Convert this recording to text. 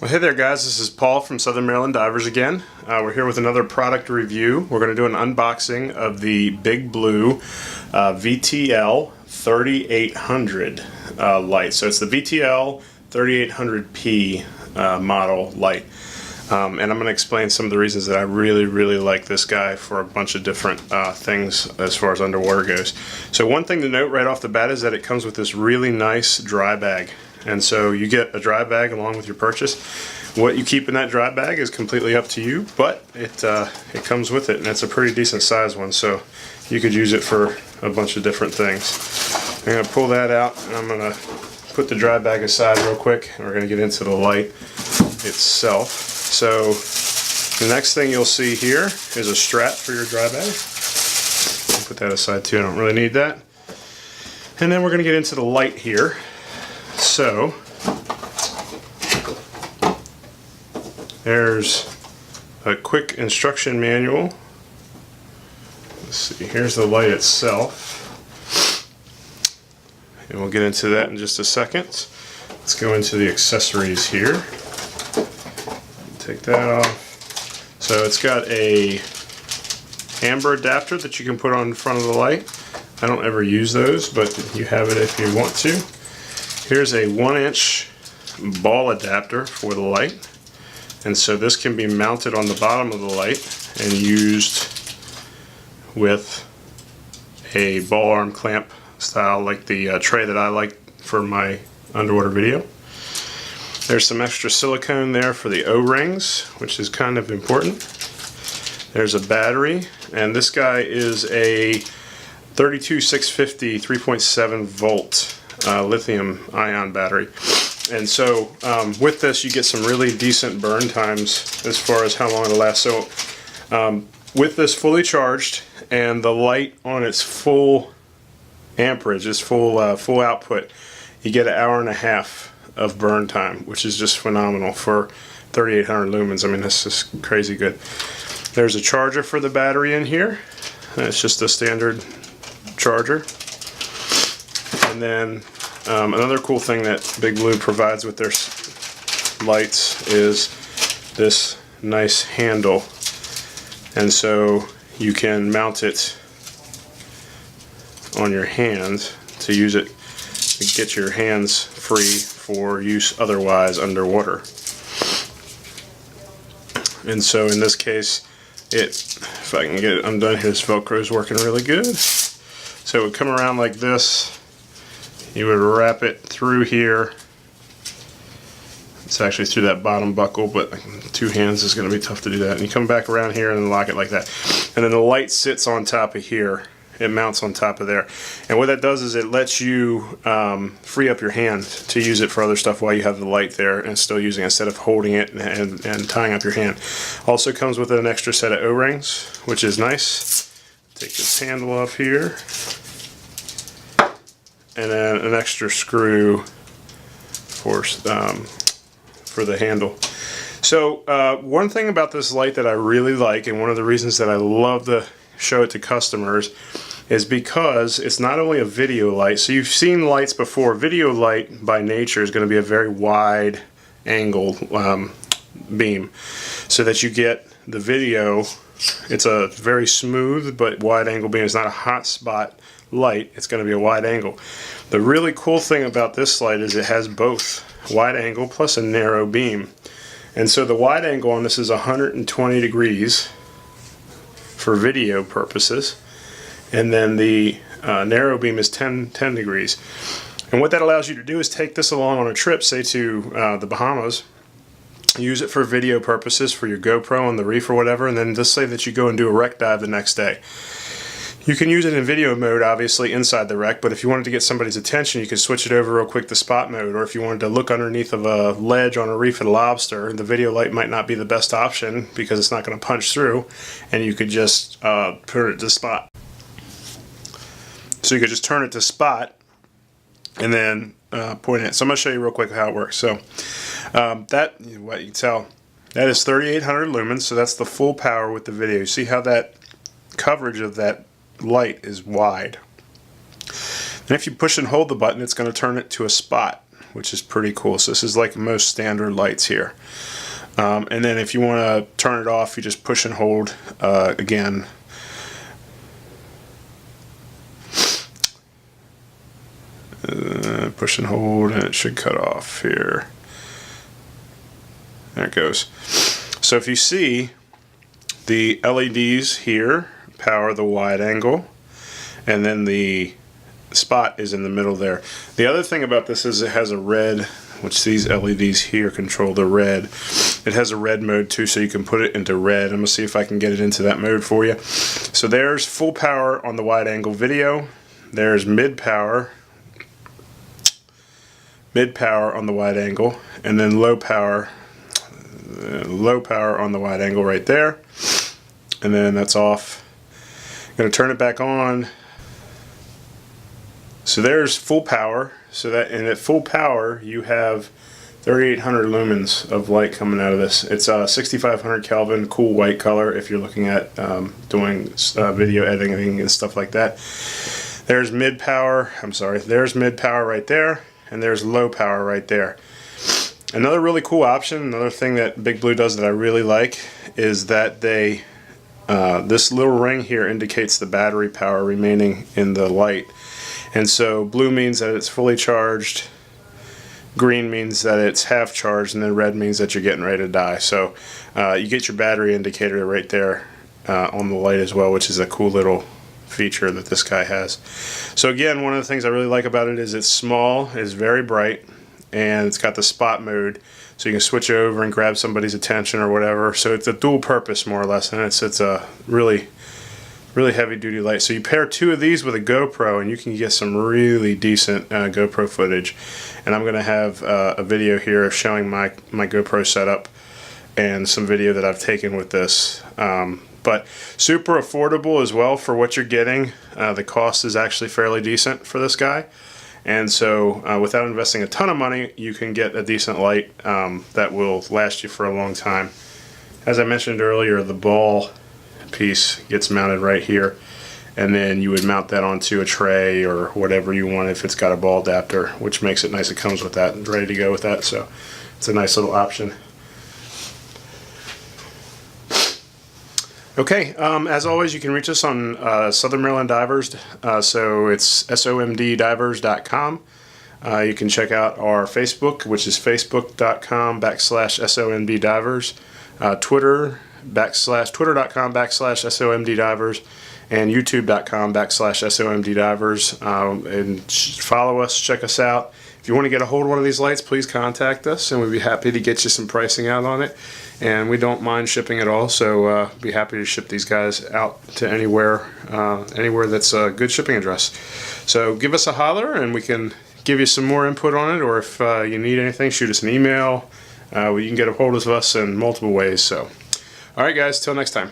Well, hey there guys, this is Paul from Southern Maryland Divers again. We're here with another product review. We're going to do an unboxing of the Big Blue VTL 3800 light. So it's the VTL 3800P model light. And I'm going to explain some of the reasons that I really like this guy for a bunch of different things as far as underwater goes. So one thing to note right off the bat is that it comes with this really nice dry bag. And so you get a dry bag along with your purchase. What you keep in that dry bag is completely up to you, but it comes with it, and it's a pretty decent size one, so you could use it for a bunch of different things. I'm going to pull that out, and I'm going to put the dry bag aside real quick, and we're going to get into the light itself. So the next thing you'll see here is a strap for your dry bag. I'll put that aside too, I don't really need that. And then we're going to get into the light here. So there's a quick instruction manual. Let's see, here's the light itself. And we'll get into that in just a second. Let's go into the accessories here. Take that off. So it's got a amber adapter that you can put on the front of the light. I don't ever use those, but you have it if you want to. Here's a 1-inch ball adapter for the light, and so this can be mounted on the bottom of the light and used with a ball arm clamp style like the tray that I like for my underwater video. There's some extra silicone there for the O-rings, which is kind of important. There's a battery, and this guy is a 32650 3.7 volt lithium ion battery, and so with this you get some really decent burn times as far as how long it'll last. So with this fully charged and the light on its full amperage, its full output, you get 1.5 hours of burn time, which is just phenomenal for 3800 lumens. I mean, that's just crazy good. There's a charger for the battery in here. It's just a standard charger. And then another cool thing that Big Blue provides with their lights is this nice handle, and so you can mount it on your hand to use it to get your hands free for use otherwise underwater. And so in this case, if I can get it undone here, this Velcro is working really good. So it would come around like this. You would wrap it through here. It's actually through that bottom buckle, but two hands is going to be tough to do that. And you come back around here and then lock it like that. And then the light sits on top of here. It mounts on top of there. And what that does is it lets you free up your hand to use it for other stuff while you have the light there and still using it instead of holding it and tying up your hand. Also comes with an extra set of O-rings, which is nice. Take this handle off here. And then an extra screw for the handle. So one thing about this light that I really like, and one of the reasons that I love to show it to customers, is because it's not only a video light. So you've seen lights before. Video light by nature is going to be a very wide angle beam, so that you get the video. It's a very smooth but wide angle beam. It's not a hot spot light, it's going to be a wide angle. The really cool thing about this light is it has both wide angle plus a narrow beam. And so the wide angle on this is 120 degrees for video purposes, and then the narrow beam is 10 degrees. And what that allows you to do is take this along on a trip, say to the Bahamas, use it for video purposes for your GoPro on the reef or whatever, and then just say that you go and do a wreck dive the next day. You can use it in video mode, obviously, inside the wreck, but if you wanted to get somebody's attention, you could switch it over real quick to spot mode, or if you wanted to look underneath of a ledge on a reef at a lobster, the video light might not be the best option because it's not going to punch through, and you could just put it to spot. So you could just turn it to spot and then point it. So I'm going to show you real quick how it works. So that, what you can tell, that is 3800 lumens, so that's the full power with the video. You see how that coverage of that light is wide. And if you push and hold the button, it's going to turn it to a spot. which is pretty cool. So this is like most standard lights here. And then if you want to turn it off, you just push and hold again. Push and hold, and it should cut off here. There it goes. So if you see, the LEDs here power the wide angle, and then the spot is in the middle there. The other thing about this is it has a red, which these LEDs here control the red. It has a red mode too, so you can put it into red. I'm going to see if I can get it into that mode for you. So there's full power on the wide angle video. There's mid power on the wide angle, and then low power on the wide angle right there. And then that's off. I'm going to turn it back on. So there's full power. So that, and at full power you have 3800 lumens of light coming out of this. It's 6500 Kelvin, cool white color if you're looking at doing video editing and stuff like that. There's mid power, there's mid power right there, and there's low power right there. Another really cool option, another thing that Big Blue does that I really like, is that they this little ring here indicates the battery power remaining in the light. And so blue means that it's fully charged, green means that it's half charged, and then red means that you're getting ready to die. So you get your battery indicator right there on the light as well, which is a cool little feature that this guy has. So again, one of the things I really like about it is it's small, it's very bright, and it's got the spot mode, so you can switch over and grab somebody's attention or whatever. So it's a dual purpose more or less, and it's a really heavy duty light. So you pair two of these with a GoPro and you can get some really decent GoPro footage. And I'm going to have a video here showing my GoPro setup and some video that I've taken with this. But super affordable as well for what you're getting. The cost is actually fairly decent for this guy. And so without investing a ton of money, you can get a decent light that will last you for a long time. As I mentioned earlier, the ball piece gets mounted right here, and then you would mount that onto a tray or whatever you want if it's got a ball adapter, which makes it nice. It comes with that, ready to go with that, so it's a nice little option. Okay, as always, you can reach us on Southern Maryland Divers, so it's somddivers.com. You can check out our Facebook, which is facebook.com/somddivers, twitter.com/somddivers, and youtube.com/somddivers, and follow us, check us out. If you want to get a hold of one of these lights, please contact us, and we'd be happy to get you some pricing out on it. And we don't mind shipping at all, so be happy to ship these guys out to anywhere that's a good shipping address. So give us a holler, and we can give you some more input on it, or if you need anything, shoot us an email. You can get a hold of us in multiple ways. So, all right, guys, till next time.